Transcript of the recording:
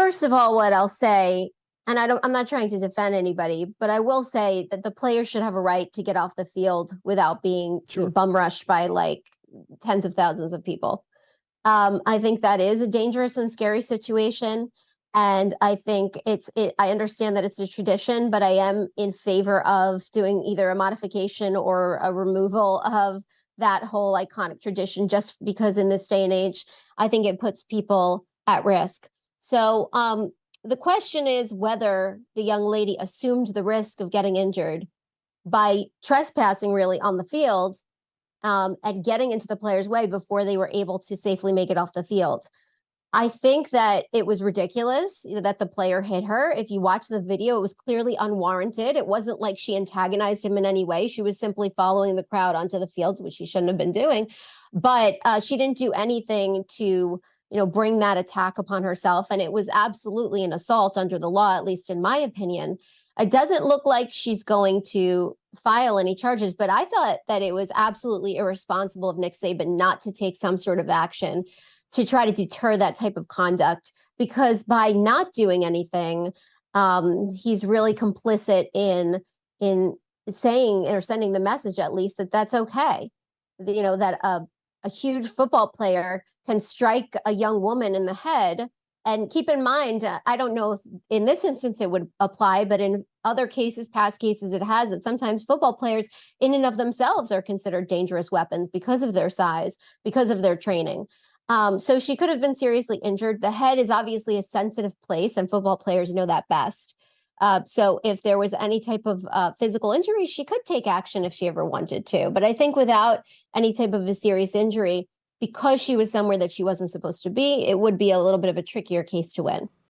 first of all, what I'll say, and I'm not trying to defend anybody, but I will say that the players should have a right to get off the field without being Sure. bum rushed by like tens of thousands of people. I think that is a dangerous and scary situation. And I think I understand that it's a tradition, but I am in favor of doing either a modification or a removal of that whole iconic tradition, just because in this day and age, I think it puts people at risk. So, the question is whether the young lady assumed the risk of getting injured by trespassing really on the field, and getting into the player's way before they were able to safely make it off the field. I think that it was ridiculous that the player hit her. If you watch the video, it was clearly unwarranted. It wasn't like she antagonized him in any way. She was simply following the crowd onto the field, which she shouldn't have been doing. But she didn't do anything to, bring that attack upon herself. And it was absolutely an assault under the law, at least in my opinion. It doesn't look like she's going to file any charges, but I thought that it was absolutely irresponsible of Nick Saban not to take some sort of action to try to deter that type of conduct, because by not doing anything, he's really complicit in saying or sending the message, at least, that that's okay. That a huge football player can strike a young woman in the head. And keep in mind, I don't know if in this instance it would apply, but in other cases, past cases, it has. That sometimes football players, in and of themselves, are considered dangerous weapons because of their size, because of their training. So she could have been seriously injured. The head is obviously a sensitive place, and football players know that best. So if there was any type of physical injury, she could take action if she ever wanted to. But I think without any type of a serious injury, because she was somewhere that she wasn't supposed to be, it would be a little bit of a trickier case to win.